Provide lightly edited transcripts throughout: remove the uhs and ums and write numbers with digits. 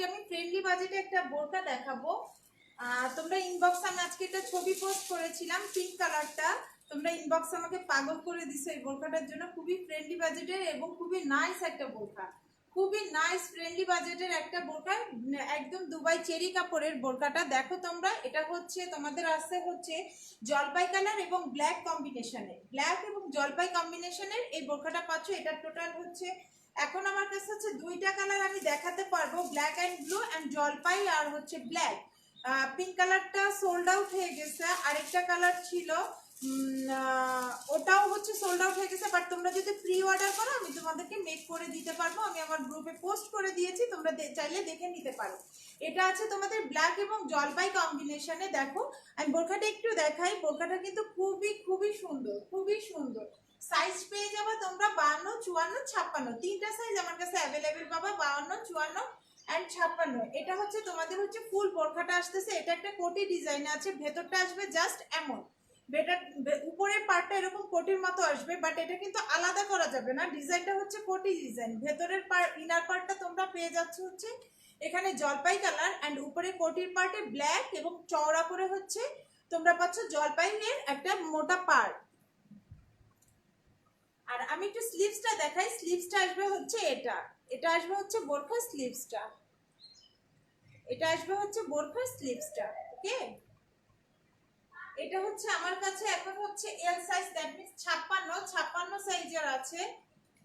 আজকে আমি ফ্রেন্ডলি বাজেটে একটা বোরকা দেখাবো। তোমরা ইনবক্স, আমি আজকে একটা ছবি পোস্ট করেছিলাম পিঙ্ক কালারটা, তোমরা ইনবক্স আমাকে পাগল করে দিছো এই বোরকাটার জন্য। খুবই ফ্রেন্ডলি বাজেটের এবং খুবই নাইস একটা বোরকা, খুবই নাইস ফ্রেন্ডলি বাজেটের একটা বোরকা, একদম দুবাই চেরি কাপড়ের বোরকাটা। দেখো তোমরা, এটা হচ্ছে তোমাদের আসছে হচ্ছে জলপাই কালার এবং ব্ল্যাক কম্বিনেশনের, ব্ল্যাক এবং জলপাই কম্বিনেশনের এই বোরকাটা পাচ্ছ। এটা টোটাল হচ্ছে, এখন আমার কাছে হচ্ছে দুইটা কালার আমি দেখাতে পারবো, ব্ল্যাক অ্যান্ড ব্লু অ্যান্ড জলপাই আর হচ্ছে ব্ল্যাক। পিঙ্ক কালারটা সোল্ড আউট হয়ে গেছে, আরেকটা কালার ছিল ওটাও হচ্ছে সোল্ড আউট হয়ে গেছে, বাট তোমরা যদি প্রি অর্ডার করো আমি তোমাদেরকে মেক করে দিতে পারবো। আমি আমার গ্রুপে পোস্ট করে দিয়েছি, তোমরা চাইলে দেখে নিতে পারো। এটা আছে তোমাদের ব্ল্যাক এবং জলপাই কম্বিনেশনে। দেখো আমি বোরখাটা একটু দেখাই, বোরখাটা কিন্তু খুবই খুবই সুন্দর, খুবই সুন্দর। সাইজ পেয়ে যাবে তোমরা 52, 54, 56, তিনটা সাইজ আমার কাছে অ্যাভেলেবেল পাবা, 52, 54 অ্যান্ড 56। এটা হচ্ছে তোমাদের হচ্ছে ফুল বোরখাটা আসতেছে, এটা একটা কোটি ডিজাইন আছে, ভেতরটা আসবে জাস্ট এমন, উপরের পার্টটা এরকম কোটির মতো আসবে, বাট এটা কিন্তু আলাদা করা যাবে না, ডিজাইনটা হচ্ছে কোটি ডিজাইন। ভেতরের ইনার পার্টটা তোমরা পেয়ে যাচ্ছ হচ্ছে এখানে জলপাই কালার অ্যান্ড উপরে কোটির পার্টে ব্ল্যাক এবং চওড়া করে হচ্ছে তোমরা পাচ্ছ জলপাইয়ের একটা মোটা পার্ট। আর আমি একটু স্লিভসটা দেখাই, স্লিভসটা আসবে হচ্ছে এটা, এটা আসবে হচ্ছে বোরখার স্লিভসটা, এটা আসবে হচ্ছে বোরখার স্লিভসটা। ওকে, এটা হচ্ছে আমার কাছে এখন হচ্ছে এল সাইজ, দ্যাট মিন্স 56 সাইজের আছে।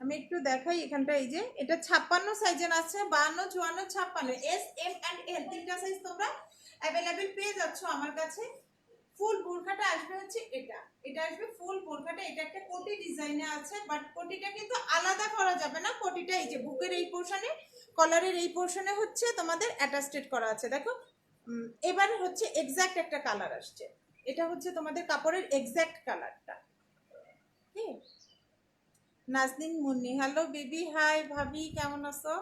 আমি একটু দেখাই এখানটা, এই যে এটা 56 সাইজের আছে, 52, 54, 56, এস এম অ্যান্ড এল তিনটা সাইজ তোমরা অ্যাভেলেবেল পেয়ে যাচ্ছ আমার কাছে। ফুল বোরখাটা আসবে হচ্ছে এটা, এটা আসবে ফুল বোরখাটা, এটা একটা কোটি ডিজাইনে আছে, বাট কোটিটা কিন্তু আলাদা করা যাবে না। কোটিটা এই যে বুকের এই পোর্শনে, কলারের এই পোর্শনে হচ্ছে তোমাদের অ্যাটাচড করা আছে। দেখো এবার হচ্ছে এক্স্যাক্ট একটা কালার আসছে, এটা হচ্ছে তোমাদের কাপড়ের এক্স্যাক্ট কালারটা। ঠিক, Nazneen Munni, hello baby, hi ভাবি, কেমন আছো?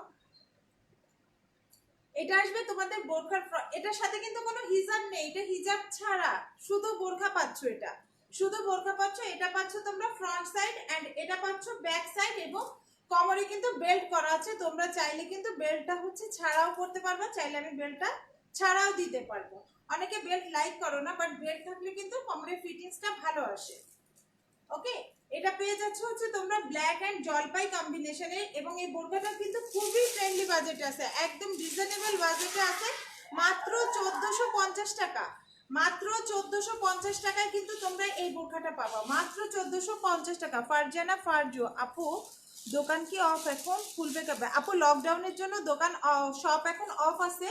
এটা আসবে তোমাদের বোরখার, এটার সাথে কিন্তু কোনো হিজাব নেই, এটা হিজাব ছাড়া শুধু বোরখা পাচ্ছ, এটা শুধু বোরখা পাচ্ছ। এটা পাচ্ছ তোমরা ফ্রন্ট সাইড অ্যান্ড এটা পাচ্ছ ব্যাক সাইড, এবং কোমরে কিন্তু বেল্ট করা আছে। তোমরা চাইলে কিন্তু বেল্টটা হচ্ছে ছাড়াও করতে পারবে, চাইলে আমি বেল্টটা ছাড়াও দিতে পারবো। অনেকে বেল্ট লাইক করো না, বাট বেল্ট থাকলে কিন্তু কোমরের ফিটিংসটা ভালো আসে। ওকে, এটা পেয়ে যাচ্ছে হচ্ছে তোমরা ব্ল্যাক অ্যান্ড জলপাই কম্বিনেশনে, এবং এই বোরখাটা কিন্তু খুবই ফ্রেন্ডলি বাজেটে আছে, একদম রিজনেবল বাজেটে আছে, মাত্র 1450 টাকা, মাত্র 1450 টাকায় কিন্তু তোমরা এই বোরখাটা পাবা, মাত্র 1450 টাকা। ফারজানা ফারজু আপু, দোকান কি অফ এখন? খুলবে কবে আপু? লকডাউনের জন্য দোকান শপ এখন অফ আছে,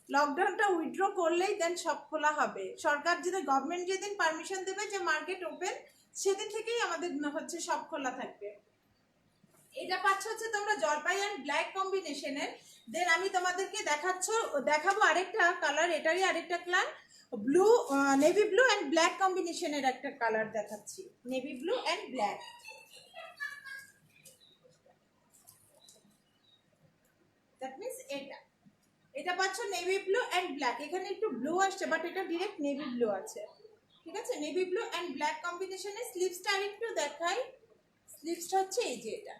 লকডাউনটা উইথড্র করলেই দেন সব খোলা হবে। সরকার যদি, গভর্নমেন্ট যেদিন পারমিশন দেবে যে মার্কেট ওপেন, সেদিন থেকেই আমাদের হচ্ছে সব খোলা থাকবে। এটা পাচ্ছ হচ্ছে তোমরা জলপাই অ্যান্ড ব্ল্যাক কম্বিনেশনের। দেন আমি তোমাদেরকে দেখাবো আরেকটা কালার, এটারই আরেকটা colour, blue, navy blue and black কম্বিনেশনের একটা কালার দেখাচ্ছি, navy blue and black. That means এটা পাচ্ছ নেভি ব্লু অ্যান্ড ব্ল্যাক, এখানে একটু ব্লু আসছে, বাট এটা ডিরেক্ট নেভি ব্লু আছে। ঠিক আছে, নেভি ব্লু অ্যান্ড ব্ল্যাক কম্বিনেশনে। স্লিভসটা আরেকটু দেখাই, স্লিভসটা হচ্ছে এই যে এটা,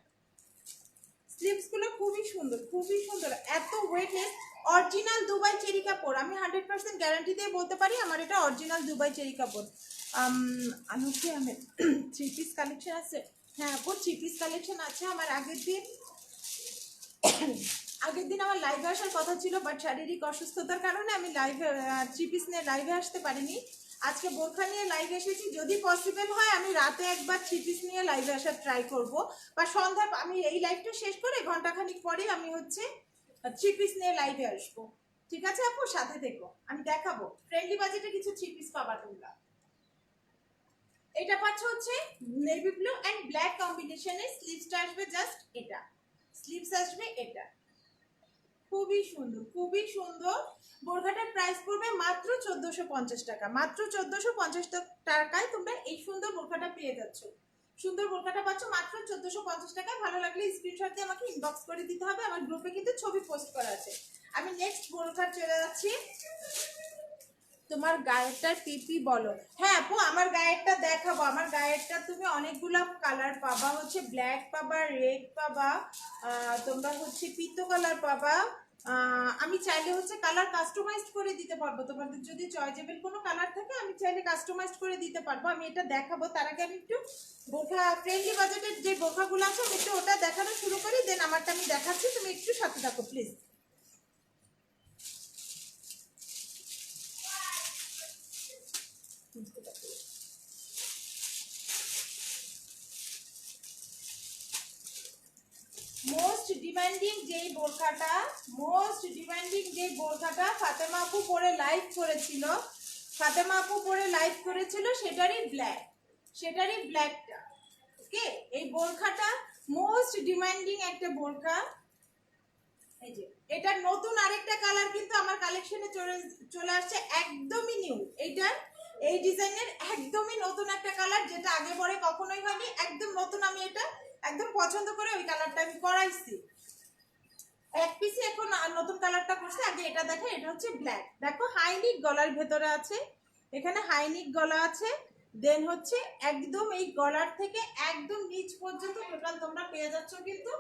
স্লিভসগুলো খুবই সুন্দর, খুবই সুন্দর, এত ওয়েটলেস, অরিজিনাল দুবাই চেরি কাপড়। আমি 100% গ্যারান্টি দিয়ে বলতে পারি আমার এটা অরিজিনাল দুবাই চেরি কাপড়। আনুষি আহমেদ, থ্রি পিস কালেকশন আছে? হ্যাঁ আপু, থ্রি পিস কালেকশন আছে। আমার আগের দিন আমার লাইভে আসার কথা ছিল, বাট শারীরিক অসুস্থতার কারণে আমি লাইভে থ্রি পিস নিয়ে লাইভে আসতে পারিনি। আজকে বোরখা নিয়ে লাইভে এসেছি, যদি পসিবল হয় আমি রাতে একবার থ্রি পিস নিয়ে লাইভে আসার ট্রাই করব, বা সন্ধ্যা, আমি এই লাইভটা শেষ করে ঘন্টাখানিক পরে আমি হচ্ছে থ্রি পিস নিয়ে লাইভে আসবো। ঠিক আছে আপু, সাথে থেকো, আমি দেখাবো ফ্রেন্ডলি বাজেটে কিছু থ্রি পিস পাবা তোমরা। এটা পাচ্ছ হচ্ছে নেভি ব্লু অ্যান্ড ব্ল্যাক কম্বিনেশনে, স্লিভসটা আসবে জাস্ট এটা, স্লিভস আসবে এটা, খুবই সুন্দর, খুবই সুন্দর। বোরখাটার প্রাইস পড়বে মাত্র 1450 টাকা, মাত্র 1450 টাকায় তোমরা এই সুন্দর বোরখাটা পেয়ে যাচ্ছ। সুন্দর বোরখাটা পাচ্ছ মাত্র 1450 টাকায়। ভালো লাগলে স্ক্রিনশট দিয়ে আমাকে ইনবক্স করে দিতে হবে, আমার গ্রুপে কিন্তু ছবি পোস্ট করা আছে। আমি নেক্সট বোরখা চলে যাচ্ছি। তোমার গায়েরটার পিপি বলো। হ্যাঁ আপু, আমার গায়েরটা দেখাবো, আমার গায়েরটা তুমি অনেকগুলো কালার পাবা, হচ্ছে ব্ল্যাক পাবা, রেড পাবা, তোমরা হচ্ছে পিত্ত কালার পাবা। আমি চাইলে হচ্ছে কালার কাস্টমাইজ করে দিতে পারবো। তোমাদের যদি চয়েজেবল কোনো কালার থাকে আমি চাইলে কাস্টমাইজ করে দিতে পারবো। আমি এটা দেখাবো, তার আগে আমি একটু বোরখা ফ্রেন্ডলি বাজেটের যে বোরখাগুলো আছে আমি একটু ওটা দেখানো শুরু করি, দেন আমারটা আমি দেখাচ্ছি, তুমি একটু সাথে থাকো প্লিজ। মোস্ট ডিমান্ডিং যেই বোরখাটা ফাতেমা আপু পরে লাইভ করেছিল, সেটারই ব্ল্যাকটা। ওকে, এই বোরখাটা মোস্ট ডিমান্ডিং একটা বোরখা। এই যে এটা নতুন আরেকটা কালার কিন্তু আমার কালেকশনে চলে আসছে, একদমই নিউ। এই ডিজাইনের একদমই নতুন একটা কালার, যেটা আগে পরে কখনোই হয়নি, একদম নতুন। আমি এটা একদম পছন্দ করে ওই কালারটা আমি করাইছি। এক পিসে এখন নতুন কালারটা করছে, আগে এটা দেখো, এটা হচ্ছে ব্ল্যাক। দেখো হাইনিক গলার ভেতরে আছে, এখানে হাইনিক গলা আছে, দেন হচ্ছে একদম এই গলার থেকে একদম নিচ পর্যন্ত টোটাল তোমরা পেয়ে যাচ্ছ কিন্তু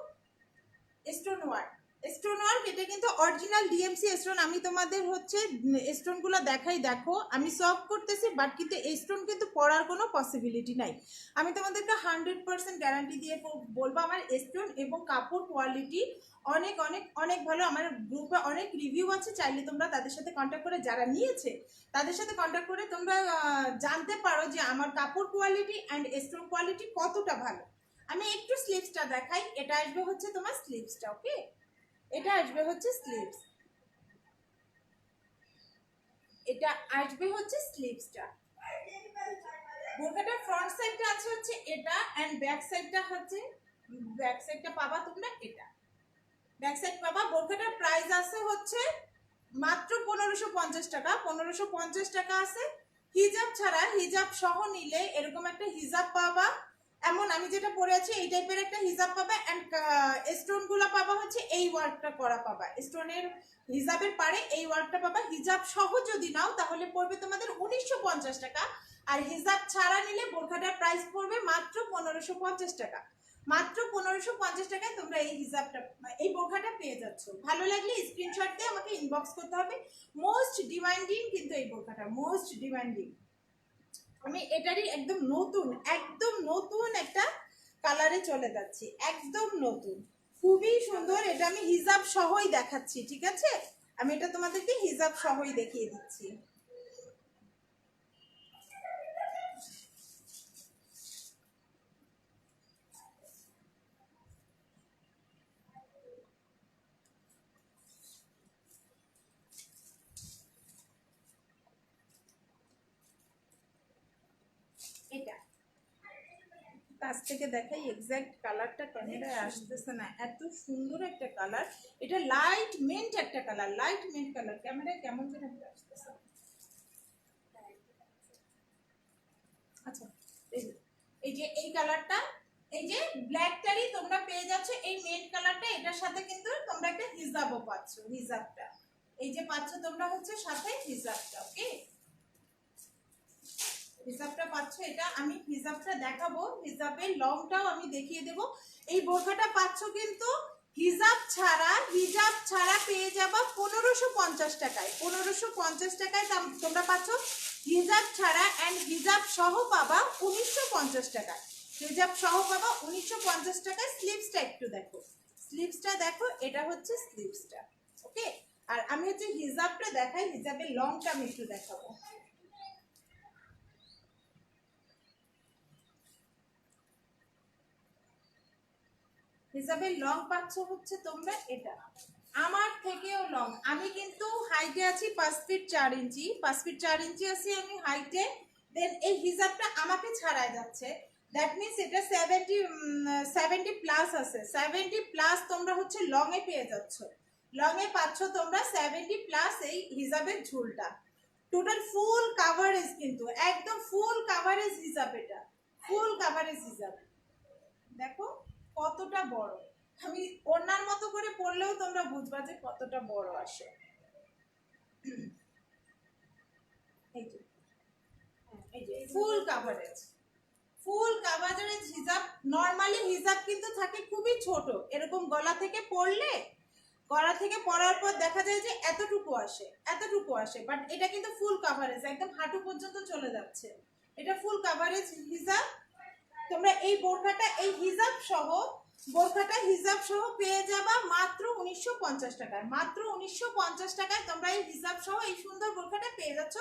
স্টোন ওয়ার্ক। এটা কিন্তু অরিজিনাল ডিএমসি স্টোন। আমি তোমাদের হচ্ছে স্টোনগুলো দেখাই, দেখো আমি সফট করতেছি, বাট কিন্তু এই স্টোন কিন্তু পড়ার কোনো পসিবিলিটি নাই। আমি তোমাদেরকে 100% গ্যারান্টি দিয়ে বলবো আমার স্টোন এবং কাপড় কোয়ালিটি অনেক অনেক অনেক ভালো। আমার গ্রুপে অনেক রিভিউ আছে, চাইলে তোমরা তাদের সাথে কন্ট্যাক্ট করে, যারা নিয়েছে তাদের সাথে কন্ট্যাক্ট করে তোমরা জানতে পারো যে আমার কাপড় কোয়ালিটি অ্যান্ড স্টোন কোয়ালিটি কতটা ভালো। আমি একটু স্লিভসটা দেখাই, এটা আসবে হচ্ছে তোমার স্লিভসটা। ওকে, এটা আসবে হচ্ছে স্লিভসটা। বোরখাটার ফ্রন্ট সাইডটা আছে হচ্ছে এটা, এন্ড ব্যাক সাইডটা পাবা তোমরা এটা। ব্যাক সাইড পাবা। বোরখাটার প্রাইস আছে হচ্ছে মাত্র 1550 টাকা। 1550 টাকা আছে হিজাব ছাড়া। হিজাব সহ নিলে এরকম একটা হিজাব পাবা, এমন আমি যেটা পরে আছি এই টাইপের একটা হিজাব পাবা, এন্ড স্টোন গুলো পাবা হচ্ছে এই ওয়ার্কটা করা পাবা, স্টোনের হিজাবের পারে এই ওয়ার্কটা পাবা। হিজাব সহ যদি নাও তাহলে পড়বে তোমাদের 1950 টাকা, আর হিজাব ছাড়া নিলে বোরখাটার প্রাইস পড়বে মাত্র 1550 টাকা। মাত্র 1550 টাকায় তোমরা এই বোরখাটা পেয়ে যাচ্ছ। ভালো লাগলে স্ক্রিনশট দিয়ে আমাকে ইনবক্স করতে হবে। মোস্ট ডিমান্ডিং কিন্তু এই বোরখাটা মোস্ট ডিমান্ডিং। আমি এটারই একদম নতুন একটা কালারে চলে যাচ্ছি, একদম নতুন, খুবই সুন্দর। এটা আমি হিজাব সহই দেখাচ্ছি, ঠিক আছে? আমি এটা তোমাদেরকে হিজাব সহই দেখিয়ে দিচ্ছি। এটা কাছ থেকে দেখাই, এক্সাক্ট কালারটা ক্যামেরায় আসতেছে না, এত সুন্দর একটা কালার। এটা লাইট মিন্ট একটা কালার, ক্যামেরায় কেমন যেন আসতেছে। আচ্ছা, এই যে এই কালারটা, এই যে ব্ল্যাকটারই তোমরা পেয়ে যাচ্ছ এই মেন কালারটা। এটার সাথে কিন্তু তোমরা একটা হিজাবও পাচ্ছ। হিজাবটা এই যে পাচ্ছ তোমরা হচ্ছে সাথে হিজাবটা। ওকে, হিজাবটা পাচ্ছ। এটা আমি হিজাবটা দেখাবো, হিজাবের লংটাও আমি দেখিয়ে দেব। এই বোরখাটা পাচ্ছ কিন্তু হিজাব ছাড়া পেয়ে যাবা 1550 টাকায়। 1550 টাকায় তোমরা পাচ্ছ হিজাব ছাড়া, এন্ড হিজাব সহ পাবা 1950 টাকায়। হিজাব সহ পাবা 1950 টাকায়। স্লিভসটা একটু দেখো, এটা হচ্ছে স্লিভসটা। ওকে, আর আমি হচ্ছে হিজাবটা দেখাই, হিজাবের লংটা আমি একটু দেখাবো। হিজাবের লং পাচ্ছ হচ্ছে তোমরা এটা, আমার থেকেও লং। আমি কিন্তু হাইটে আছি 5 ফিট 4 ইঞ্চি, 5 ফিট 4 ইঞ্চি আছি আমি হাইটে। দেন এই হিজাবটা আমাকে ছাড়ায় যাচ্ছে, দ্যাট মিনস এটা 70 প্লাস আছে। 70 প্লাস তোমরা হচ্ছে লং এ পেয়ে যাচ্ছ। লং এ পাচ্ছ তোমরা 70 প্লাস এই হিজাবের ঝুলটা। টোটাল ফুল কাভারেজ, কিন্তু একদম ফুল কাভারেজ হিজাব। এটা ফুল কাভারেজ হিজাব। দেখো কতটা বড়, আমি ওনার মতো করে পড়লেও তোমরা বুঝবা যে কতটা বড় আসে। এই যে ফুল কাভারেজ হিজাব। নরমালি হিজাব কিন্তু থাকে খুবই ছোট, এরকম গলা থেকে পড়লে গলা থেকে পরার পর দেখা যায় যে এতটুকু আসে, বাট এটা কিন্তু ফুল কাভারেজ, একদম হাঁটু পর্যন্ত চলে যাচ্ছে। এটা ফুল কাভারেজ হিজাব। তোমরা এই বোরখাটা হিজাব সহ পেয়ে যাবা মাত্র 1950 টাকায়। মাত্র 1950 টাকায় তোমরা এই হিজাব সহ এই সুন্দর বোরখাটা পেয়ে যাচ্ছ।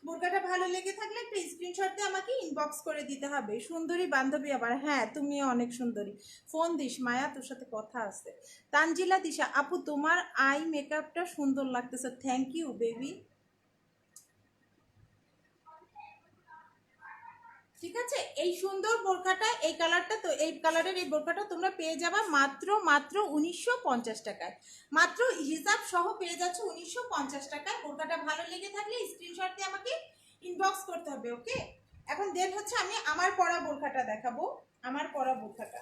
বোরখাটা ভালো লেগে থাকলে একটা স্ক্রিনশট দিয়ে আমাকে ইনবক্স করে দিতে হবে। সুন্দরী বান্ধবী আবার, হ্যাঁ তুমিও অনেক সুন্দরী। ফোন দিস মায়া, তোর সাথে কথা আছে। তানজিলা দিশা আপু, তোমার আই মেকআপটা সুন্দর লাগতেছে, থ্যাংক ইউ বেবি। ঠিক আছে, এই সুন্দর বোরখাটা, এই কালারটা, তো এই কালারের এই বোরখাটা তোমরা পেয়ে যাবা মাত্র 1950 টাকায়। মাত্র হিজাব সহ পেয়ে যাচ্ছ 1950 টাকায়। বোরখাটা ভালো লেগে থাকলে স্ক্রিনশট দিয়ে আমাকে ইনবক্স করতে হবে, ওকে। এখন দেন হচ্ছে আমি আমার পরা বোরখাটা দেখাবো। আমার পরা বোরখাটা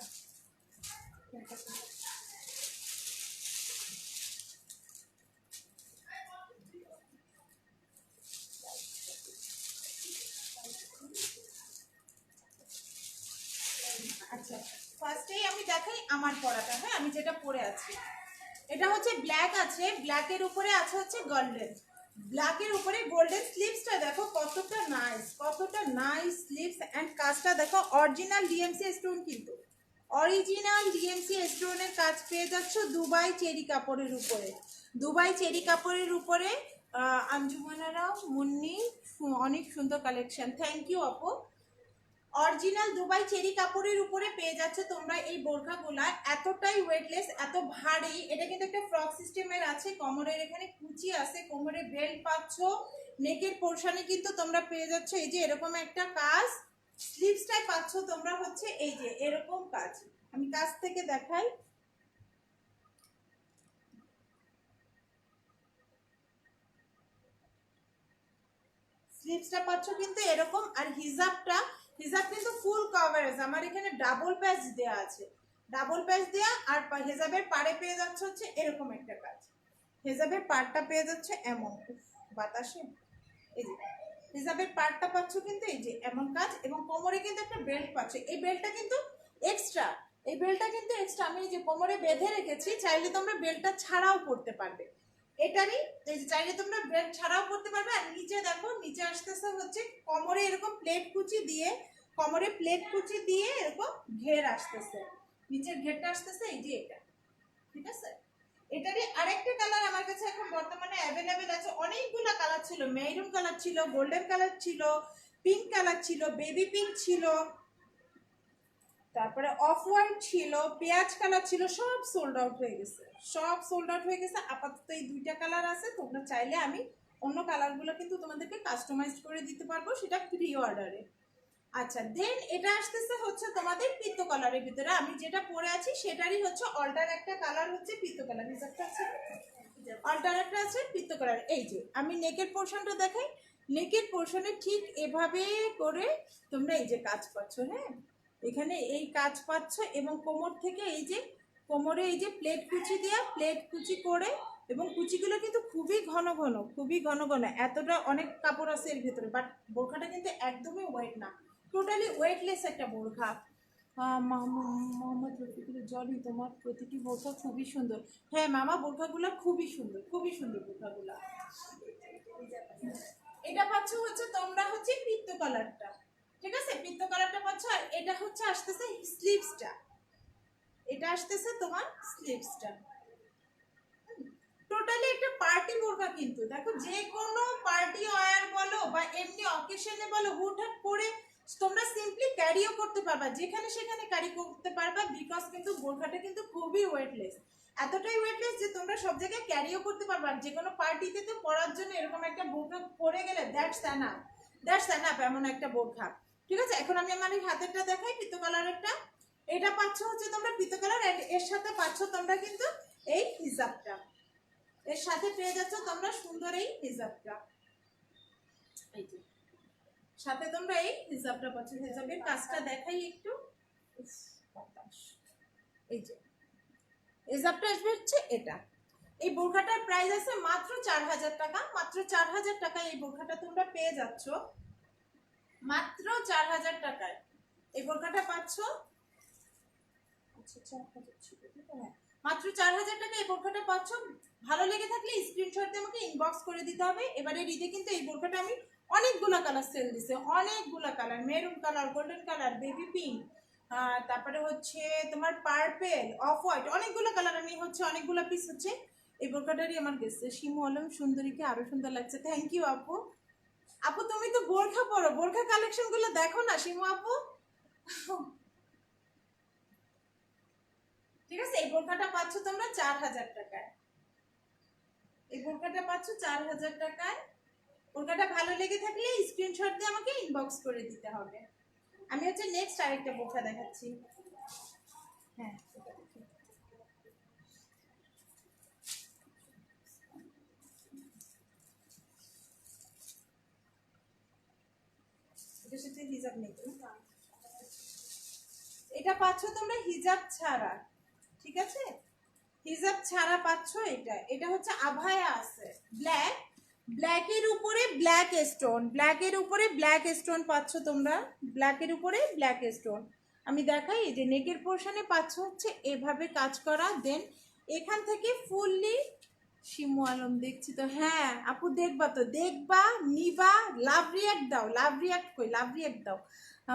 আচ্ছা, ফার্স্টেই আমি দেখাই আমার পরাটা। হ্যাঁ, আমি যেটা পরে আছি এটা হচ্ছে ব্ল্যাক আছে, ব্ল্যাকের উপরে আছে হচ্ছে গোল্ডেন, ব্ল্যাকের উপরে গোল্ডেন। স্লিভসটা দেখো কতটা নাইস স্লিভস, এন্ড কাজটা দেখো অরিজিনাল ডিএমসি স্টোন, কিন্তু অরিজিনাল ডিএমসি স্টোনের কাজ পেয়ে যাচ্ছ দুবাই চেরি কাপড়ের উপরে। দুবাই চেরি কাপড়ের উপরে আঞ্জুমানারাও মুন্নি, অনেক সুন্দর কালেকশন, থ্যাংক ইউ আপু। অরিজিনাল দুবাই চেরি কাপড়ের উপরে পেয়ে যাচ্ছে তোমরা এই বোরখাগুলা। এতটাই ওয়েটলেস, এত ভারী। এটা কিন্তু একটা ফ্রক সিস্টেমের আছে, কোমরের এখানে কুচি আছে, কোমরে বেল্ট পাচ্ছ, নেকের পোর্শনে কিন্তু তোমরা পেয়ে যাচ্ছ এই যে এরকম একটা কাজ। স্লিভসটাই পাচ্ছ তোমরা হচ্ছে এই যে এরকম কাজ। আমি কাছ থেকে দেখাই, স্লিভসটা পাচ্ছ কিন্তু এরকম। আর হিজাব কিন্তু ফুল কভারেজ। আমার এখানে ডাবল প্যাচ দেয়া আছে, ডাবল প্যাচ দেয়া। আর হেজাবের পাড়ে পেয়ে যাচ্ছে হচ্ছে এরকম একটা কাজ। হেজাবের পাড়টা পেয়ে যাচ্ছে এমন, বাতাসে এই যে হিজাবের পাড়টা পাচ্ছ কিন্তু এই যে এমন কাজ, এবং কোমরে কিন্তু একটা বেল্ট পাচ্ছ। এই বেল্টটা কিন্তু এক্সট্রা, এই বেল্টটা কিন্তু এক্সট্রা। আমি এই যে কোমরে বেঁধে রেখেছি, চাইলে তোমরা বেল্টটা ছাড়াও পড়তে পারবে। এটারই এই যে চাইলে তোমরা বেল্ট ছাড়াও পড়তে পারবে। আর নিচে দেখো, নিচে আসতেছে হচ্ছে কোমরে এরকম প্লেট কুচি দিয়ে, কোমরে প্লেট কুচি দিয়ে এরকম ঘের আসতেছে, নিচের ঘেরটা আসতেছে এই যে এটা। ঠিক আছে, এটারই আরেকটা কালার আমার কাছে এখন বর্তমানে অ্যাভেলেবেল আছে। অনেকগুলো কালার ছিল, মেরুন কালার ছিল, গোল্ডেন কালার ছিল, পিঙ্ক কালার ছিল, বেবি পিঙ্ক ছিল, তারপরে অফ হোয়াইট ছিল, পেঁয়াজ কালার ছিল, সব সোল্ড আউট হয়ে গেছে, সব সোল্ড আউট হয়ে গেছে। আপাতত এই দুইটা কালার আছে, তোমরা চাইলে আমি অন্য কালারগুলো কিন্তু তোমাদেরকে কাস্টমাইজ করে দিতে পারবো, সেটা প্রি অর্ডারে। আচ্ছা, দেন এটা আসতেছে হচ্ছে তোমাদের পিত্ত কালারের ভিতরে। আমি যেটা পরে আছি সেটারই হচ্ছে অল্টার একটা কালার হচ্ছে পিত্ত কালার। হিসাবটা আছে, অল্টার একটা আছে পিত্ত কালার। এই যে আমি নেকের পোর্শনটা দেখাই, নেকের পোর্শনে ঠিক এভাবে করে তোমরা এই যে কাজ পাচ্ছ। হ্যাঁ, এখানে এই কাজ পাচ্ছ, এবং কোমর থেকে এই যে কোমরে এই যে প্লেট কুচি দেওয়া, প্লেট কুচি করে, এবং কুচিগুলো কিন্তু খুবই ঘন ঘন, খুবই ঘন ঘন। এতটা অনেক কাপড় আছে এর ভিতরে, বাট বোরখাটা কিন্তু একদমই ওয়েট না, টোটালি ওয়েটলেস একটা বোরখা। মোহাম্মদ রফিকুল জলি, তোমার প্রতিটি বোরখা খুবই সুন্দর। হ্যাঁ মামা, বোরখাগুলো খুবই সুন্দর, খুবই সুন্দর বোরখাগুলো। এটা পাচ্ছ হচ্ছে তোমরা হচ্ছে পিত্ত কালারটা। ঠিক আছে, পিত্ত কালারটা পাচ্ছ। আর এটা হচ্ছে আসতেছে স্লিভসটা, এটা আসতেছে তোমার স্লিভসটা। টোটালি একটা পার্টি বোরকা, কিন্তু দেখো যে কোনো পার্টি ওয়্যার বলো বা এমনি অকেশনে বলো, হুটহাট করে তোমরা সিম্পলি ক্যারিও করতে পারবা, যেখানে সেখানে ক্যারি করতে পারবা। বিকজ কিন্তু বোরখাটা কিন্তু খুবই ওয়েটলেস, এতটাই ওয়েটলেস যে তোমরা সব জায়গায় ক্যারিও করতে পারবা। যে কোনো পার্টিতে তো পরার জন্য এরকম একটা বোরখা পরে গেলে দ্যাটস এনাফ, দ্যাটস এনাফ, এমন একটা বোরখা। ঠিক আছে, এখন আমি আমার এই হাতেরটা দেখাই, পিত্ত কালারেরটা। এটা পাচ্ছ হচ্ছে তোমরা পিত্ত কালার, এর সাথে পাচ্ছ তোমরা কিন্তু এই হিজাবটা, এর সাথে পেয়ে যাচ্ছ তোমরা সুন্দর এই হিজাবটা। এই যে সাথে তোমরা এই হিজাবটা পাচ্ছ। হিজাবের কাজটা দেখাই একটু। এই যে হিজাবটা আসবে হচ্ছে এটা। এই বোরখাটার প্রাইস আছে মাত্র 4000 টাকা। মাত্র 4000 টাকায় এই বোরখাটা তোমরা পেয়ে যাচ্ছ, মাত্র 4000 টাকায় এই বোরখাটা পাচ্ছ। আচ্ছা, 4000 ছিল, হ্যাঁ মাত্র 4000 টাকা এই বোরখাটা পাচ্ছ। ভালো লেগে থাকলে স্ক্রিনশট দিয়ে আমাকে ইনবক্স করে দিতে হবে। এবারে ঈদে কিন্তু এই বোরখাটা আমি অনেকগুলো কালার সেল দিছে, অনেকগুলো colour, maroon colour, golden colour, baby pink, তারপরে হচ্ছে তোমার পার্পেল, অফ হোয়াইট, অনেকগুলো কালার আমি হচ্ছে অনেকগুলো পিস হচ্ছে এই বোরখাটারই আমার গেছে। শিমু আলম সুন্দরীকে আরো সুন্দর লাগছে, থ্যাংক ইউ আপু। আপু তুমি তো বোরখা পরো, বোরখা কালেকশন গুলো দেখো না শিমু আপু। ঠিক আছে, এই বোরখাটা পাচ্ছ তোমরা 4000 টাকায়। এই বোরখাটা পাচ্ছ 4000 টাকায়। বোরখাটা ভালো লেগে থাকলে স্ক্রিনশট দিয়ে আমাকে ইনবক্স করে দিতে হবে। আমি হচ্ছে নেক্সট আরেকটা বোরখা দেখাচ্ছি। হ্যাঁ, এটার সাথে হিজাব নেই। এটা পাচ্ছ তোমরা হিজাব ছাড়া, ঠিক আছে, হিজাব ছাড়া পাচ্ছ। এটা এটা হচ্ছে আভায়া আছে, ব্ল্যাক, ব্ল্যাকের উপরে ব্ল্যাক স্টোন, ব্ল্যাকের উপরে ব্ল্যাক স্টোন পাচ্ছ তোমরা, ব্ল্যাকের উপরে ব্ল্যাক স্টোন। আমি দেখাই যে নেকের পোর্শনে পাচ্ছ হচ্ছে এভাবে কাজ করা, দেন এখান থেকে ফুললি। শিমু আলম দেখছি তো, হ্যাঁ আপু দেখবা তো, দেখবা, নিবা, লাভ রিয়াক্ট দাও, লাভ রিয়াক্ট কই, লাভ রিয়াক্ট দাও।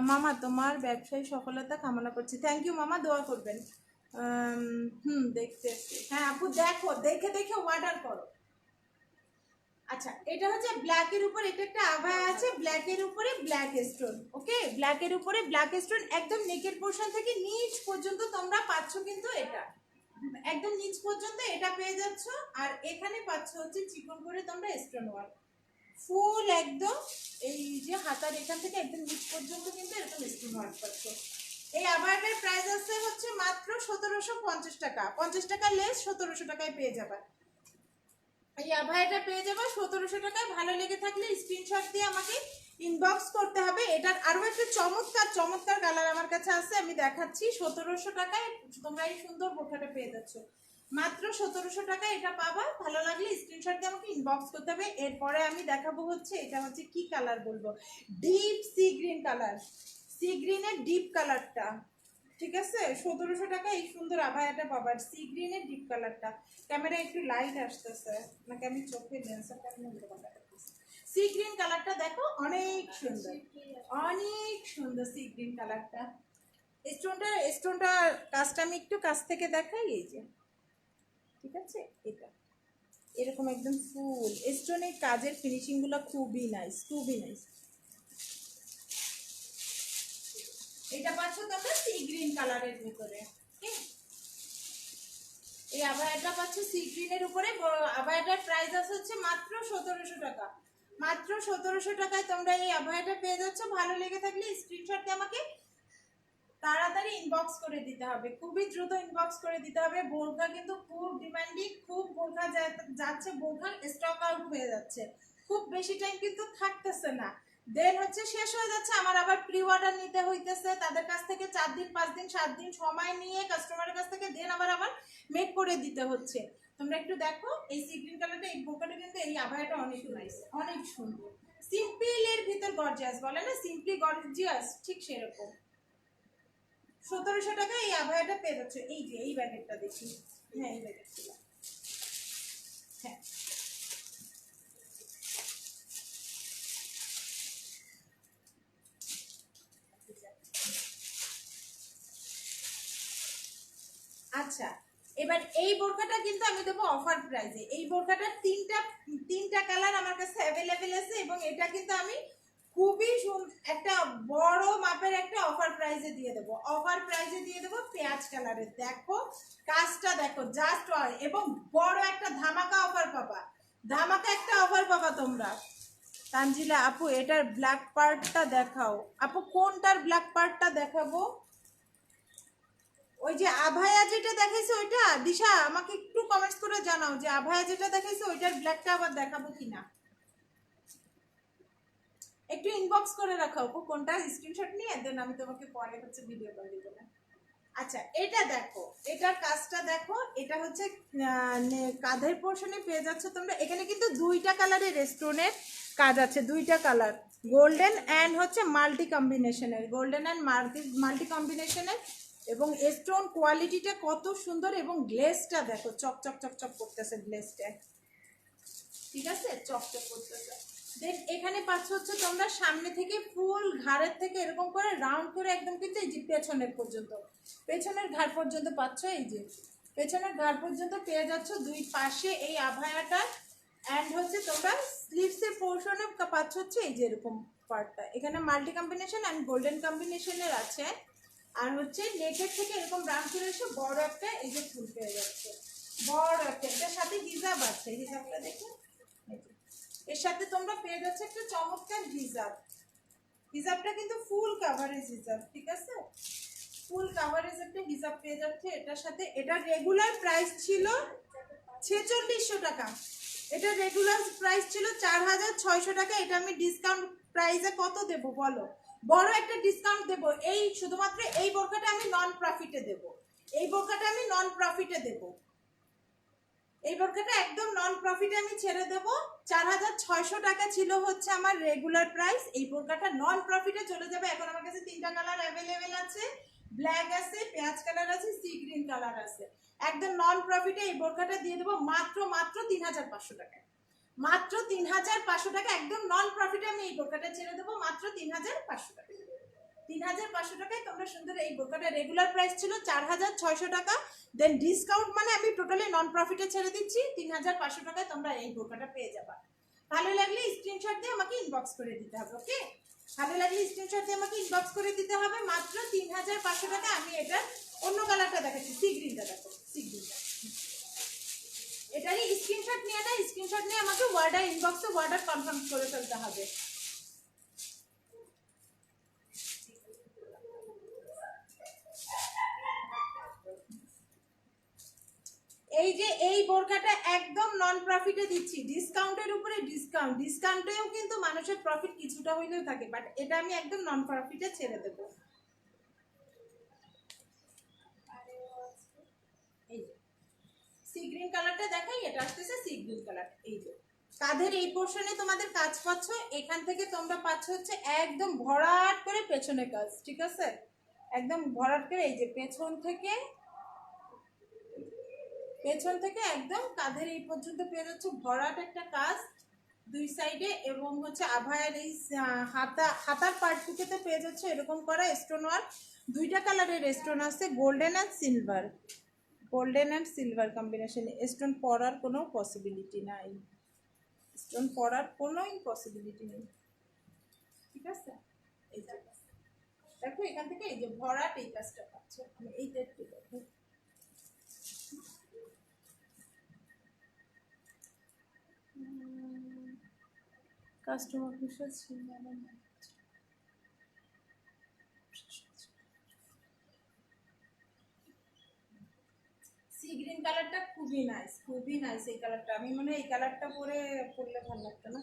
মামা তোমার ব্যবসায়ী সফলতা কামনা করছি, থ্যাংক ইউ মামা, দোয়া করবেন। দেখতেছি, হ্যাঁ আপু দেখো, দেখে দেখে অর্ডার করো। আচ্ছা, এটা হচ্ছে ব্ল্যাকের উপর, এটা একটা আভায়া আছে ব্ল্যাকের উপরে ব্ল্যাক স্টোন, ওকে, ব্ল্যাকের উপরে ব্ল্যাক স্টোন, একদম নেকের পোর্শন থেকে নিচ পর্যন্ত তোমরা পাচ্ছ কিন্তু এটা, একদম নিচ পর্যন্ত এটা পেয়ে যাচ্ছ। আর এখানে পাচ্ছ হচ্ছে চিকন করে তোমরা স্টোন ওয়ার্ক, ফুল একদম এই যে হাতার এখান থেকে একদম নিচ পর্যন্ত কিন্তু এরকম স্টোন ওয়ার্ক পাচ্ছ। এই আভায়াটার প্রাইস আছে হচ্ছে মাত্র 1750 টাকা, 50 টাকা লেস 1700 টাকায় পেয়ে যাবে। এই আভায়াটা পেয়ে যাবো 1700 টাকায়। ভালো লেগে থাকলে স্ক্রিনশট দিয়ে আমাকে ইনবক্স করতে হবে। এটার আরো একটা চমৎকার চমৎকার কালার আমার কাছে আছে, আমি দেখাচ্ছি। 1700 টাকায় তোমরা এই সুন্দর বোরখাটা পেয়ে যাচ্ছ, মাত্র 1700 টাকায় এটা পাবা। ভালো লাগলে স্ক্রিনশট দিয়ে আমাকে ইনবক্স করতে হবে। এরপরে আমি দেখাবো হচ্ছে এটা হচ্ছে কি কালার বলবো, deep sea green colour, sea গ্রিনের ডিপ কালারটা, ঠিক আছে। 1700 টাকা এই সুন্দর আভায়াটা পাবার, সি গ্রিনের ডিপ কালারটা। ক্যামেরা একটু লাইট আসতেছে নাকি আমি চোখে লেন্সের কারণে সি গ্রিন কালারটা দেখো, অনেক সুন্দর, অনেক সুন্দর সি গ্রিন কালারটা। স্টোনটা কাজটা আমি একটু কাছ থেকে দেখাই, এই যে, ঠিক আছে, এটা এরকম একদম ফুল স্টোনের কাজের ফিনিশিং গুলো খুবই নাইস, খুবই নাইস। এটা পাচ্ছ তোমরা সি গ্রিন কালারের ভিতরে, এই আভায়াটা পাচ্ছ সি গ্রিনের উপরে। আভায়াটার প্রাইস আছে হচ্ছে মাত্র 1700 টাকা, মাত্র 1700 টাকায় তোমরা এই আভায়াটা পেয়ে যাচ্ছ। ভালো লেগে থাকলে স্ক্রিনশট দিয়ে আমাকে তাড়াতাড়ি ইনবক্স করে দিতে হবে, খুবই দ্রুত ইনবক্স করে দিতে হবে। বোরখা কিন্তু খুব ডিমান্ডিং, খুব বোরখা যাচ্ছে, বোরখার স্টক আউট হয়ে যাচ্ছে, খুব বেশি টাইম কিন্তু থাকতেছে না, দেন হচ্ছে শেষ হয়ে যাচ্ছে। আমার আবার প্রি অর্ডার নিতে হইতেছে তাদের কাছ থেকে, 4 দিন 5 দিন 7 দিন সময় নিয়ে কাস্টমারের কাছ থেকে, দেন আবার মেক করে দিতে হচ্ছে। তোমরা একটু দেখো এই সি গ্রিন কালারটা, এই বোরখাটা কিন্তু, এই আভায়াটা অনেক নাইস, অনেক সুন্দর, সিম্পল এর ভিতর গর্জিয়াস বলে না, সিম্পলি গর্জিয়াস, ঠিক সেরকম। 1700 টাকা এই আভায়াটা পেয়ে যাচ্ছে। এই যে এই ব্যাগেটটা দেখি, হ্যাঁ এই ব্যাগেটটা, হ্যাঁ আচ্ছা, এবার এই বোরখাটা কিন্তু আমি দেবো অফার প্রাইসে। এই বোরখাটার তিনটা কালার আমার কাছে অ্যাভেলেবেল আছে, এবং এটা কিন্তু আমি খুবই একটা বড় মাপের একটা অফার প্রাইসে দিয়ে দেবো, অফার প্রাইসে দিয়ে দেবো পেঁয়াজ কালারের। দেখো কাজটা দেখো, জাস্ট ওয়াও, এবং বড় একটা ধামাকা অফার পাবা, ধামাকা একটা অফার পাবা তোমরা। তানজিলা আপু এটার ব্ল্যাক পার্টটা দেখাও। আপু কোনটার ব্ল্যাক পার্টটা দেখাবো? ওই যে আভায়া যেটা দেখাইছে ওইটা, দিশা আমাকে একটু কমেন্টস করে জানাও যে আভায়া যেটা দেখাইছে ওইটার ব্ল্যাকটা আবার দেখাবো কিনা, একটু ইনবক্স করে রাখো কোনটা, স্ক্রিনশট নিয়ে দেন আমি তোমাকে পরে হচ্ছে ভিডিও করে দিব না। আচ্ছা এটা দেখো, এটার কাজটা দেখো, এটা হচ্ছে কাঁধের পোর্শনে পেয়ে যাচ্ছে তোমরা। এখানে কিন্তু দুইটা কালারের স্টোনের কাজ আছে, দুইটা কালার, গোল্ডেন অ্যান্ড হচ্ছে মাল্টি কম্বিনেশনের, গোল্ডেন অ্যান্ড মাল্টি কম্বিনেশনের এবং স্টোন কোয়ালিটিটা কত সুন্দর, এবং গ্লেজটা দেখো চক চক চক চক করতেছে গ্লেজটা, ঠিক আছে, চকচক করতেছে। দেন এখানে পাচ্ছ হচ্ছে তোমরা সামনে থেকে ফুল ঘাড়ের থেকে এরকম করে রাউন্ড করে একদম কিন্তু এই যে পেছনের পর্যন্ত, পেছনের ঘাড় পর্যন্ত পাচ্ছ, এই যে পেছনের ঘাড় পর্যন্ত পেয়ে যাচ্ছ দুই পাশে এই আভায়াটা। অ্যান্ড হচ্ছে তোমরা স্লিভসের পোর্শনে পাচ্ছ হচ্ছে এই যে এরকম পার্টটা, এখানে মাল্টি কম্বিনেশন অ্যান্ড গোল্ডেন কম্বিনেশনের আছে। আর হচ্ছে নেকের থেকে এরকম রাউন্ড করে এসে বড় একটা এই যে ফুল পেয়ে যাচ্ছে, বড় একটা, এটার সাথে হিজাব আছে, হিজাবটা দেখো, এর সাথে তোমরা পেয়ে যাচ্ছে একটা চমৎকার হিজাব। হিজাবটা কিন্তু ফুল কাভারেজ হিজাব, ঠিক আছে, ফুল কাভারেজ একটা হিজাব পেয়ে যাচ্ছে এটার সাথে। এটা রেগুলার প্রাইস ছিল 4600 টাকা, এটা রেগুলার প্রাইস ছিল 4600 টাকা। এটা আমি ডিসকাউন্ট প্রাইসে কত দেব বলো, বড় একটা ডিসকাউন্ট দেব। এই শুধুমাত্র এই বোরকাটা আমি নন প্রফিটে দেব, এই বোরকাটা আমি নন প্রফিটে দেব, এই বোরকাটা একদম নন প্রফিটে আমি ছেড়ে দেব। 4600 টাকা ছিল হচ্ছে আমার রেগুলার প্রাইস, এই বোরকাটা নন প্রফিটে চলে যাবে। এখন আমার কাছে তিনটা কালার অ্যাভেলেবেল আছে, ব্ল্যাক আছে, পেঁয়াজ কালার আছে, সি গ্রিন কালার আছে। একদম নন প্রফিটে এই বোরকাটা দিয়ে দেবো মাত্র 3500 টাকায়, মাত্র 3500 টাকা, একদম নন প্রফিটে আমি এই বোরকাটা ছেড়ে দেবো মাত্র 3500 টাকা। 3500 টাকায় তোমরা সুন্দর এই বোরকাটা, রেগুলার প্রাইস ছিল 4600 টাকা, দেন ডিসকাউন্ট মানে আমি টোটালি নন প্রফিটে ছেড়ে দিচ্ছি 3500 টাকায় তোমরা এই বোরকাটা পেয়ে যাবা। ভালো লাগলে স্ক্রিনশট দিয়ে আমাকে ইনবক্স করে দিতে হবে, ওকে, ভালো লাগলে স্ক্রিনশট দিয়ে আমাকে ইনবক্স করে দিতে হবে। মাত্র 3500 টাকা। আমি এটা অন্য কালারটা দেখাচ্ছি, সি গ্রিনটা দেখো, সি গ্রিনটা, এটারই স্ক্রিনশট নিয়ে না, স্ক্রিনশট নিয়ে আমাকে ওয়ার্ডার ইনবক্সে ওয়ার্ডার কনফার্ম করে ফেলতে হবে। এই যে এই বোরকাটা একদম নন প্রফিটে দিচ্ছি, ডিসকাউন্টের উপরে ডিসকাউন্ট, ডিসকাউন্টেও কিন্তু মানুষের প্রফিট কিছুটা হইলেও থাকে, বাট এটা আমি একদম নন প্রফিটে ছেড়ে দেব। এই যে সি গ্রিন কালারটা দেখাই, এটা আসতেছে সি গ্রিন কালার। এই যে কাঁধের এই পোর্শনে তোমাদের কাজ পাচ্ছ, এখান থেকে তোমরা পাচ্ছ হচ্ছে একদম ভরাট করে পেছনে কাজ, ঠিক আছে, একদম ভরাট করে এই যে পেছন থেকে, পেছন থেকে একদম কাঁধের এই পর্যন্ত পেয়ে যাচ্ছে ভরাট একটা কাজ দুই সাইডে, এবং হচ্ছে আভায়ার এই হাতার পার্টটুকুতে পেয়ে যাচ্ছে এরকম করা স্টোন ওয়ার্ক। দুইটা কালারের স্টোন আছে, golden and silver, golden and silver combination. Stone পরার কোনো পসিবিলিটি নাই, স্টোন পরার কোনো পসিবিলিটি নেই, ঠিক আছে। এই যে দেখো এখান থেকে এই যে ভরাট এই কাজটা পাচ্ছ, আমি এইটা একটু দেখো, কাস্টমার বিষয় ছিল আমার না। সি গ্রিন কালারটা খুবই নাইস, খুবই নাইস এই কালারটা, আমি মনে হয় এই কালারটা পরলে ভালো লাগতো না।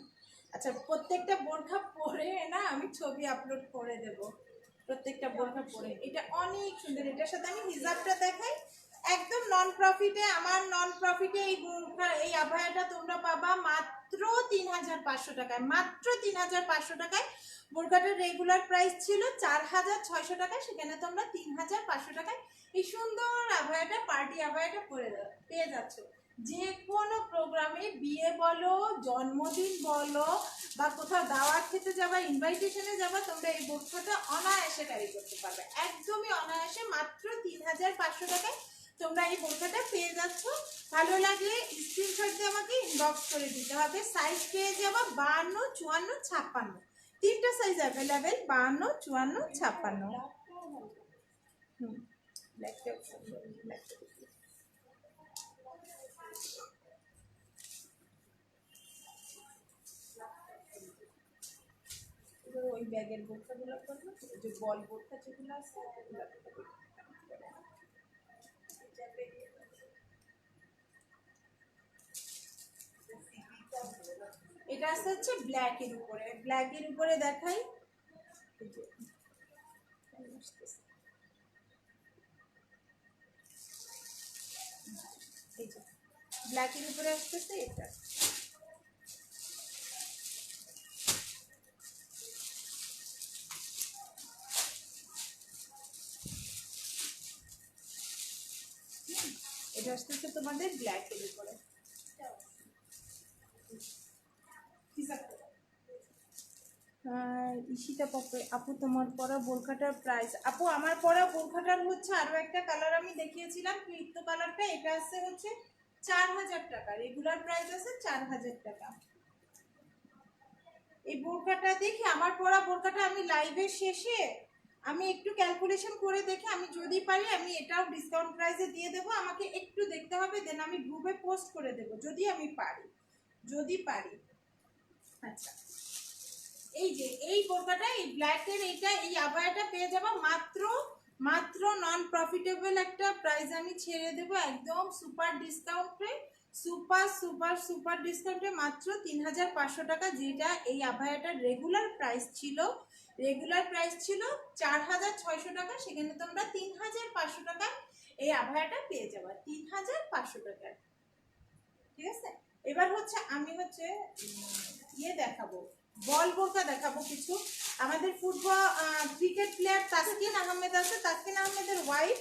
আচ্ছা প্রত্যেকটা বোরখা পরে না আমি ছবি আপলোড করে দেব, প্রত্যেকটা বোরখা পরে, এটা অনেক সুন্দর। এটার সাথে আমি হিজাবটা দেখাই, একদম নন প্রফিটে, আমার নন প্রফিটে এই বোরখা এই আভায়াটা তোমরা পাবা মাত্র 3500 টাকায়, মাত্র 3500 টাকায়। বোরখাটার রেগুলার প্রাইস ছিল 4600 টাকা, সেখানে তোমরা 3500 টাকায় এই সুন্দর আভায়াটা, পার্টি আভায়াটা পেয়ে যাচ্ছ। যে কোনো প্রোগ্রামে, বিয়ে বলো, জন্মদিন বলো, বা কোথাও দাওয়াত খেতে যাবা, ইনভাইটেশনে যাবা, তোমরা এই বোরখাটা অনায়াসে ক্যারি করতে পারবে, একদমই অনায়াসে, মাত্র 3500 টাকায় তোমরা এই বোরখাটা পেয়ে যাচ্ছ। ভালো লাগলে স্ক্রিনশট দিয়ে আমাকে ইনবক্স করে দিতে হবে। সাইজ পেয়ে যাবা 52, 54, 56, তিনটা সাইজ অ্যাভেলেবেল, 52, 54, 56। ব্ল্যাকটা ব্ল্যাকটা ওই ব্যাগের বোরখাগুলো করবো, ওই যে বল বোরখা যেগুলো আছে এটা আছে হচ্ছে ব্ল্যাকের উপরে, ব্ল্যাকের উপরে দেখাই, এই যে ব্ল্যাকের উপরে আসতেছে এটা, এটা আসতেছে তোমাদের ব্ল্যাকের উপরে। ঈশিতা পপে, আপু তোমার পরা বোরখাটার প্রাইস? আপু আমার পরা বোরখাটার হচ্ছে আরো একটা কালার আমি দেখিয়েছিলাম ক্রিপ্টো কালারটা, এটা আছে হচ্ছে 4000 টাকা, রেগুলার প্রাইস আছে 4000 টাকা। এই বোরখাটা দেখি আমার পরা বোরখাটা আমি লাইভের শেষে আমি একটু ক্যালকুলেশন করে দেখে আমি যদি পারি আমি এটাও ডিসকাউন্ট প্রাইসে দিয়ে দেবো, আমাকে একটু দেখতে হবে, দেন আমি গ্রুপে পোস্ট করে দেবো যদি আমি পারি, যদি পারি। আচ্ছা এই যে এই বোরকাটা, এই ব্ল্যাকের এইটা, এই আবায়াটা পেয়ে যাবো মাত্র মাত্র নন প্রফিটেবল একটা প্রাইস আমি ছেড়ে দেবো, একদম সুপার ডিসকাউন্টে, সুপার সুপার সুপার ডিসকাউন্টে মাত্র 3500 টাকা, যেটা এই আবায়াটার রেগুলার প্রাইস ছিল, রেগুলার প্রাইস ছিল 4600 টাকা, সেখানে তোমরা 3500 টাকা এই আবায়াটা পেয়ে যাবে, 3500 টাকা। ঠিক আছে, এবার হচ্ছে আমি হচ্ছে ইয়ে দেখাবো, বল বোরকা দেখাবো কিছু। আমাদের football cricket player Taskin Ahmed আছে, তাসকিন আহমেদের ওয়াইফ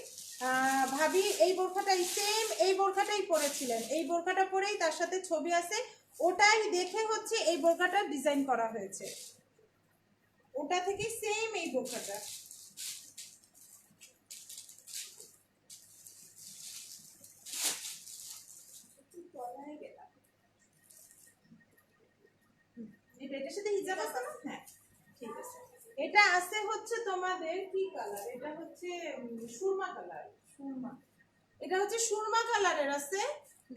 ভাবি এই বোরখাটাই সেম, এই বোরখাটাই পরেছিলেন, এই বোরখাটা পরেই তার সাথে ছবি আছে, ওটাই দেখে হচ্ছে এই বোরখাটা ডিজাইন করা হয়েছে, ওটা থেকে সেম এই বোরখাটা। এটার সাথে হিজাব আছে না? হ্যাঁ ঠিক আছে। এটা আছে হচ্ছে তোমাদের কি কালার, এটা হচ্ছে সুরমা কালার, সুরমা, এটা হচ্ছে সুরমা কালারের আছে।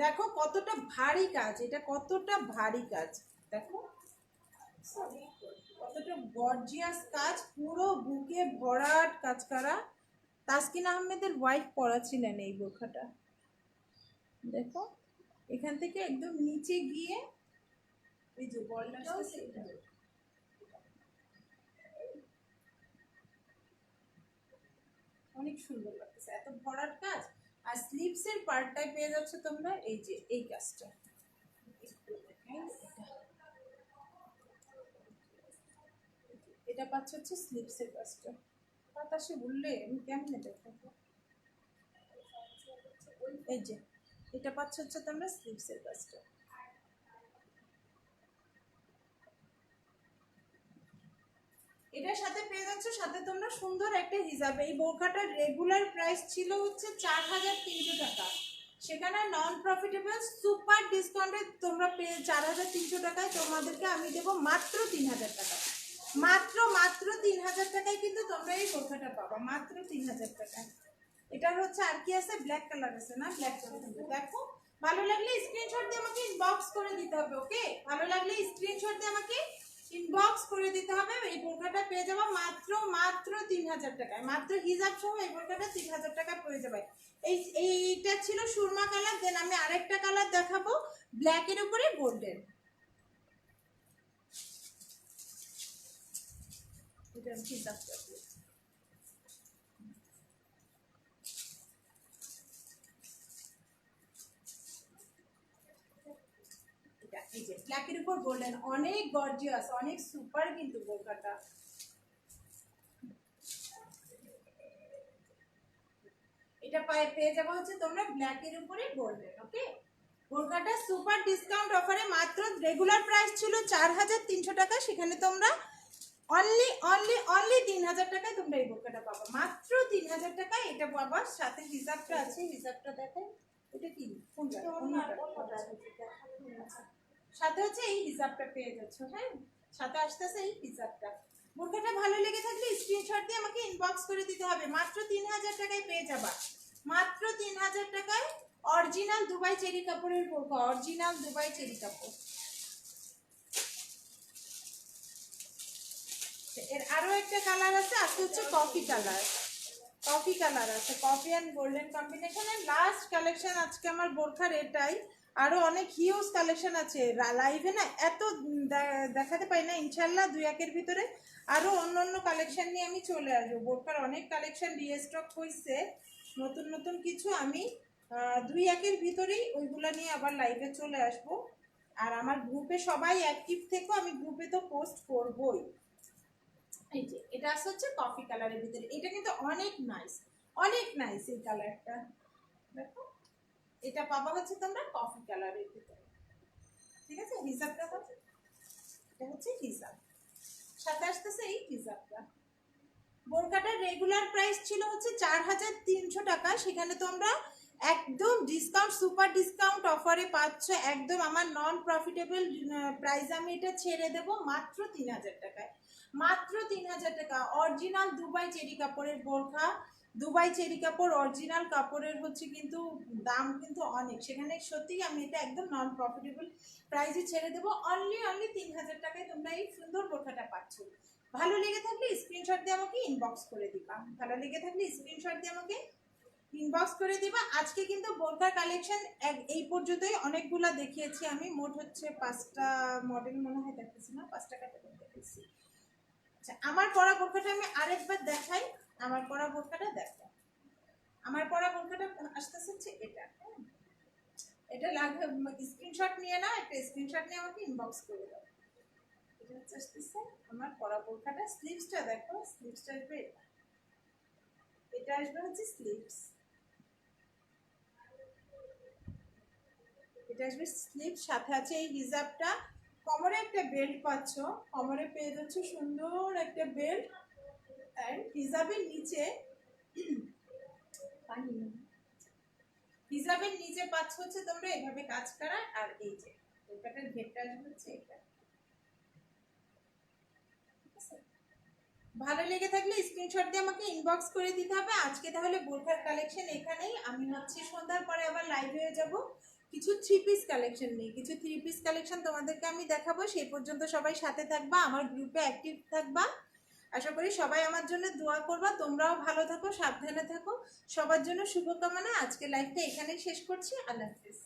দেখো কতটা ভারী কাজ, এটা কতটা ভারী কাজ, দেখো কতটা গর্জিয়াস কাজ, পুরো বুকে ভরাট কাজ করা। তাসকিন আহমেদের ওয়াইফ পরা ছিলেন এই বোরখাটা, দেখো এখান থেকে একদম নিচে গিয়ে এই যে বলটা অনেক সুন্দর লাগতেছে, এত ভরাট কাজ। আর স্লিভস এর পার্টটাই পেয়ে যাচ্ছে তোমরা এই যে এই কাজটা, এটা পাচ্ছ হচ্ছে স্লিভস এর কাজটা, বাতাসে বললে আমি কেমনে দেখাবো, এই যে এটা পাচ্ছ হচ্ছে তোমরা স্লিভস এর কাজটা। এটার সাথে পেয়ে যাচ্ছ সাথে তোমরা সুন্দর একটা হিজাব। এই বোরখাটার রেগুলার প্রাইস ছিল হচ্ছে 4300 টাকা, সেখানে নন প্রফিটেবল সুপার ডিসকাউন্টে তোমরা পেয়ে 4300 টাকায় তোমাদেরকে আমি দেবো মাত্র 3000 টাকা, মাত্র মাত্র 3000 টাকায় কিন্তু তোমরা এই বোরখাটা পাবা, মাত্র 3000 টাকা। এটার হচ্ছে আর কি আছে, ব্ল্যাক কালার আছে না, ব্ল্যাক কালার দেখো, ভালো লাগলে স্ক্রিনশট দিয়ে আমাকে ইনবক্স করে দিতে হবে, ওকে, ভালো লাগলে স্ক্রিনশট দিয়ে আমাকে ইনবক্স করে দিতে হবে। এই বোরখাটা পেয়ে যাবো মাত্র মাত্র 3000 টাকায়, মাত্র হিজাব সহ এই বোরখাটা 3000 টাকা পেয়ে যাবে। এইটা ছিল সুরমা কালার, দেন আমি আরেকটা কালার দেখাবো ব্ল্যাকের উপরে গোল্ডেন, এটা হিজাবটা এই যে ব্ল্যাকের উপর গোল্ডেন, অনেক গর্জিয়াস, অনেক সুপার কিন্তু বোরখাটা। এটা পেয়ে যাবো হচ্ছে তোমরা ব্ল্যাকের উপরে গোল্ডেন, ওকে। বোরখাটা সুপার ডিসকাউন্ট অফারে মাত্র, রেগুলার প্রাইস ছিল 4300 টাকা, সেখানে তোমরা অনলি অনলি অনলি 3000 টাকায় তোমরা এই বোরখাটা পাবা, মাত্র 3000 টাকায় এটা পাবা। সাথে হিজাবটা আছে, হিজাবটা দেখো, এটা কি সাথে হচ্ছে এই হিজাবটা পেয়ে যাচ্ছ, হ্যাঁ সাথে আসতেছে এই হিজাবটা। বোরখাটা ভালো লেগে থাকলে স্ক্রিনশট দিয়ে আমাকে ইনবক্স করে দিতে হবে, মাত্র 3000 টাকায় পেয়ে যাবা, মাত্র 3000 টাকায় অরিজিনাল দুবাই চেরি কাপড়ের বোরখা, অরিজিনাল দুবাই চেরি কাপড়। এর আরো একটা কালার আছে, আজকে হচ্ছে কফি কালার, কফি কালার আছে, কফি এন্ড গোল্ডেন কম্বিনেশনের লাস্ট কালেকশন আজকে আমার বোরখার এটাই। আরো অনেক হিউজ কালেকশন আছে, লাইভে না এত দেখাতে পাই না, ইনশাল্লাহ 2-1 ভিতরে আরো অন্য অন্য কালেকশন নিয়ে আমি চলে আসবো। বোরখার অনেক কালেকশন রিস্টক হয়েছে, নতুন নতুন কিছু আমি 2-1 ভিতরেই ওইগুলা নিয়ে আবার লাইভে চলে আসব। আর আমার গ্রুপে সবাই অ্যাক্টিভ থেকো, আমি গ্রুপে তো পোস্ট করবই। এই যে এটা আছে হচ্ছে কফি কালারের ভিতরে, এটা কিন্তু অনেক নাইস, অনেক নাইস এই কালারটা, দেখো এটা পাবা হচ্ছে তোমরা কফি কালারের ভিতরে, ঠিক আছে। হিজাবটা হবে, এটা হচ্ছে হিজাব, সাথে আসতেছে এই হিজাবটা। বোরকাটার রেগুলার প্রাইস ছিল হচ্ছে 4300 টাকা, সেখানে তোমরা একদম ডিসকাউন্ট, সুপার ডিসকাউন্ট অফারে পাচ্ছ। একদম আমার নন প্রফিটেবল প্রাইস আমি এটা ছেড়ে দেব মাত্র 3000 টাকায়, মাত্র 3000 টাকা। অরিজিনাল দুবাই চেরি কাপড়ের বোরখা, দুবাই চেরি কাপড় অরিজিনাল কাপড়ের হচ্ছে কিন্তু দাম কিন্তু অনেক, সেখানে সত্যিই আমি এটা একদম নন প্রফিটেবল প্রাইসে ছেড়ে দেবো। অনলি 3000 টাকায় তোমরা এই সুন্দর বোরখাটা পাচ্ছ। ভালো লেগে থাকলে স্ক্রিনশট দিয়ে আমাকে ইনবক্স করে দিবা, ভালো লেগে থাকলে স্ক্রিনশট দিয়ে আমাকে ইনবক্স করে দিবা। আজকে কিন্তু বোরকার কালেকশন এই পর্যন্তই, অনেকগুলা দেখিয়েছি আমি, মোট হচ্ছে 5টা মডেল মনে হয় দেখতেছি না, 5টা ক্যাটাগরি দেখেছি। আচ্ছা, আমার পরা বোরকাটা আমি আরেকবার দেখাই, আমার পরা বোরকাটা দেখো। আমার পরা বোরকাটা আসতেছে হচ্ছে এটা, এটা লাগে, স্ক্রিনশট নিয়ে নাও, একটা স্ক্রিনশট নিয়ে আমাকে ইনবক্স করে দাও। এটা হচ্ছে আসতেছে আমার পরা বোরকাটা। স্লিভসটা দেখো, স্লিভসটা আসবে এটা, এটা আসবে হচ্ছে স্লিভস, এটা আসবে স্লিভ, সাথে আছে এই হিজাবটা। কোমরে একটা বেল্ট পাচ্ছ, কোমরে পেয়ে যাচ্ছ সুন্দর একটা বেল্ট। অ্যান্ড হিজাবের নিচে হিজাবের নিচে পাচ্ছ হচ্ছে তোমরা এভাবে কাজ করা। আর এই যে বোরকাটার ঘেরটা আসবে হচ্ছে এটা। ভালো লেগে থাকলে স্ক্রিনশট দিয়ে আমাকে ইনবক্স করে দিতে হবে। আজকে তাহলে বোরখার কালেকশন এখানেই, আমি হচ্ছে সন্ধ্যার পরে আবার লাইভ হয়ে যাব কিছু 3 পিস কালেকশন নিয়ে, কিছু 3 পিস কালেকশন তোমাদেরকে আমি দেখাবো। সেই পর্যন্ত সবাই সাথে থাকবা, আমার গ্রুপে অ্যাক্টিভ থাকবা। আশা করি সবাই আমার জন্য দোয়া করবা। তোমরাও ভালো থাকো, সাবধানে থাকো, সবার জন্য শুভকামনা। আজকে লাইভটা এখানেই শেষ করছি। আল্লাহ হাফিজ।